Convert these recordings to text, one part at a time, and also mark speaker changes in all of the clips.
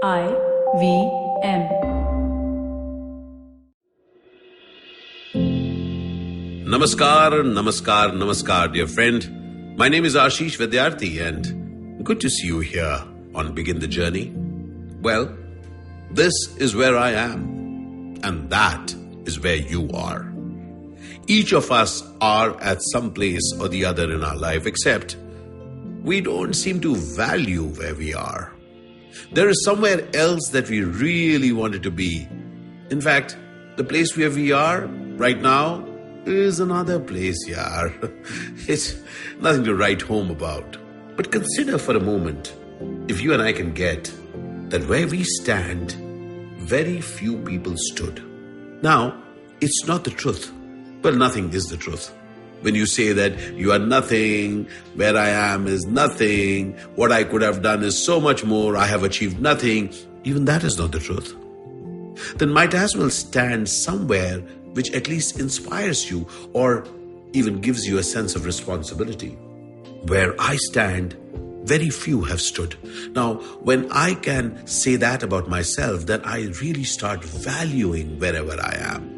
Speaker 1: IVM.
Speaker 2: Namaskar, dear friend. My name is Ashish Vidyarthi, and good to see you here on Begin the Journey. Well, this is where I am, and that is where you are. Each of us are at some place or the other in our life, except we don't seem to value where we are. There is somewhere else that we really wanted to be. In fact, the place where we are right now is another place, yaar. It's nothing to write home about. But consider for a moment, if you and I can get that where we stand, very few people stood. Now, it's not the truth. Well, nothing is the truth. When you say that you are nothing, where I am is nothing, what I could have done is so much more, I have achieved nothing, even that is not the truth. Then might as well stand somewhere which at least inspires you or even gives you a sense of responsibility. Where I stand, very few have stood. Now, when I can say that about myself, then I really start valuing wherever I am.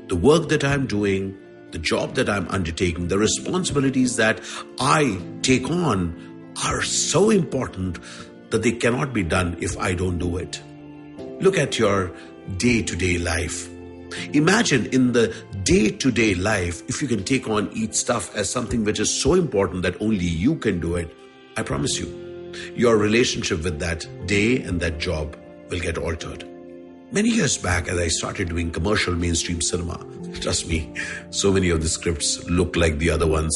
Speaker 2: The work that I'm doing, the job that I'm undertaking, the responsibilities that I take on are so important that they cannot be done if I don't do it. Look at your day-to-day life. Imagine in the day-to-day life, if you can take on each stuff as something which is so important that only you can do it, I promise you, your relationship with that day and that job will get altered. Many years back, as I started doing commercial mainstream cinema, trust me, so many of the scripts look like the other ones.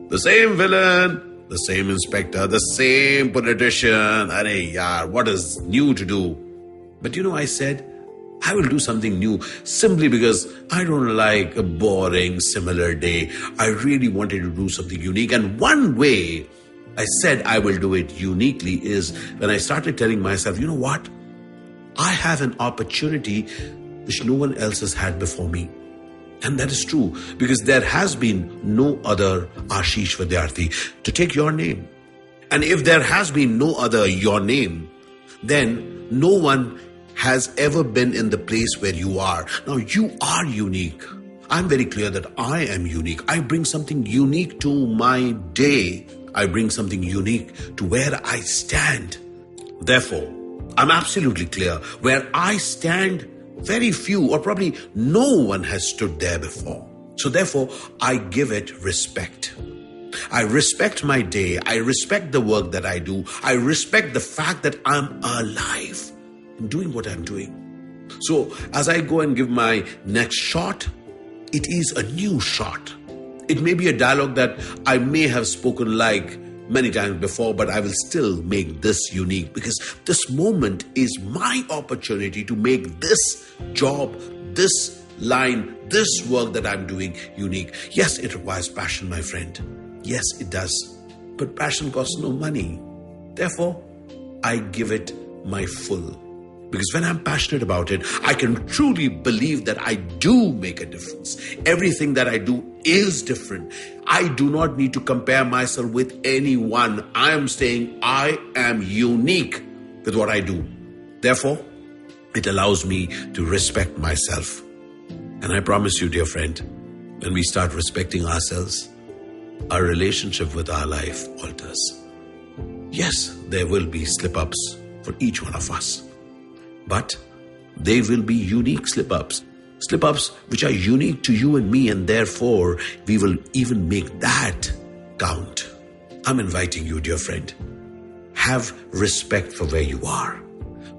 Speaker 2: The same villain, the same inspector, the same politician. Arey yaar, what is new to do? But I said, I will do something new simply because I don't like a boring, similar day. I really wanted to do something unique. And one way I said I will do it uniquely is when I started telling myself, you know what? I have an opportunity which no one else has had before me. And that is true because there has been no other Ashish Vidyarthi to take your name. And if there has been no other your name, then no one has ever been in the place where you are. Now you are unique. I'm very clear that I am unique. I bring something unique to my day. I bring something unique to where I stand. Therefore, I'm absolutely clear where I stand, very few or probably no one has stood there before. So therefore, I give it respect. I respect my day. I respect the work that I do. I respect the fact that I'm alive and doing what I'm doing. So as I go and give my next shot, it is a new shot. It may be a dialogue that I may have spoken like many times before, but I will still make this unique because this moment is my opportunity to make this job, this line, this work that I'm doing unique. Yes, it requires passion, my friend. Yes, it does. But passion costs no money. Therefore, I give it my full. Because when I'm passionate about it, I can truly believe that I do make a difference. Everything that I do is different. I do not need to compare myself with anyone. I am saying I am unique with what I do. Therefore, it allows me to respect myself. And I promise you, dear friend, when we start respecting ourselves, our relationship with our life alters. Yes, there will be slip-ups for each one of us. But they will be unique slip-ups. Slip-ups which are unique to you and me, and therefore we will even make that count. I'm inviting you, dear friend. Have respect for where you are.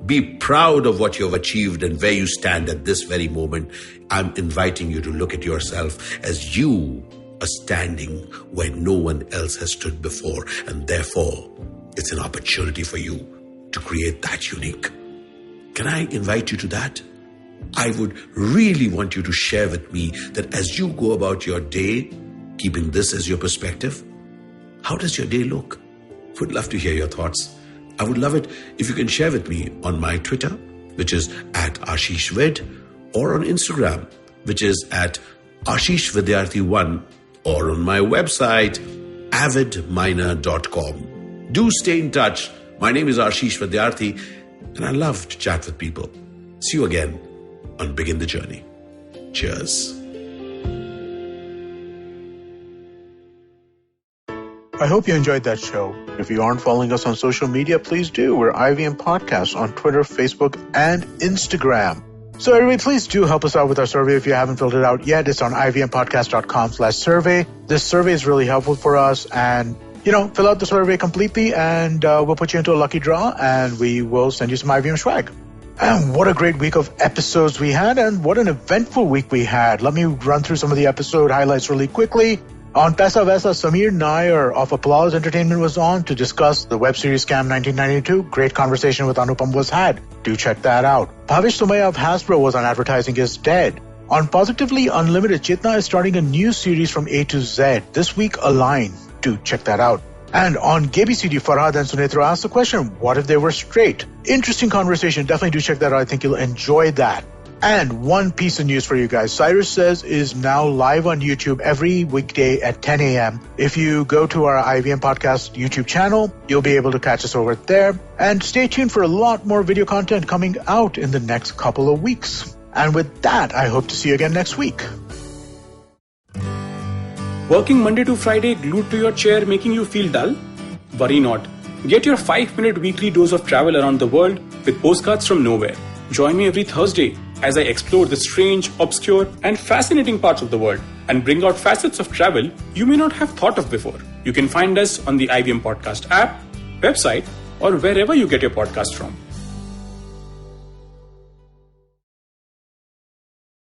Speaker 2: Be proud of what you have achieved and where you stand at this very moment. I'm inviting you to look at yourself as you are standing where no one else has stood before, and therefore it's an opportunity for you to create that unique. Can I invite you to that? I would really want you to share with me that as you go about your day, keeping this as your perspective, how does your day look? Would love to hear your thoughts. I would love it if you can share with me on my Twitter, which is @AshishVid, or on Instagram, which is @AshishVidyarthi1, or on my website, avidminer.com. Do stay in touch. My name is Ashish Vidyarthi. and I love to chat with people. See you again on Begin the Journey. Cheers.
Speaker 1: I hope you enjoyed that show. If you aren't following us on social media, please do. We're IVM Podcast on Twitter, Facebook, and Instagram. So everybody, please do help us out with our survey if you haven't filled it out yet. It's on ivmpodcast.com/survey. This survey is really helpful for us, and fill out the survey completely and we'll put you into a lucky draw and we will send you some IVM swag. And what a great week of episodes we had, and what an eventful week we had. Let me run through some of the episode highlights really quickly. On Paisa Vaisa, Samir Nair of Applause Entertainment was on to discuss the web series Scam 1992. Great conversation with Anupam was had. Do check that out. Bhavish Sumaya of Hasbro was on Advertising is Dead. On Positively Unlimited, Chitna is starting a new series from A to Z. This week, Align. Do check that out. And on GabyCD, Farhad and Sunitra asked the question, what if they were straight? Interesting conversation. Definitely do check that out. I think you'll enjoy that. And one piece of news for you guys. Cyrus Says is now live on YouTube every weekday at 10 a.m. If you go to our IVM Podcast YouTube channel, you'll be able to catch us over there. And stay tuned for a lot more video content coming out in the next couple of weeks. And with that, I hope to see you again next week.
Speaker 3: Working Monday to Friday glued to your chair making you feel dull? Worry not. Get your 5-minute weekly dose of travel around the world with Postcards from Nowhere. Join me every Thursday as I explore the strange, obscure, and fascinating parts of the world and bring out facets of travel you may not have thought of before. You can find us on the IVM Podcast app, website, or wherever you get your podcast from.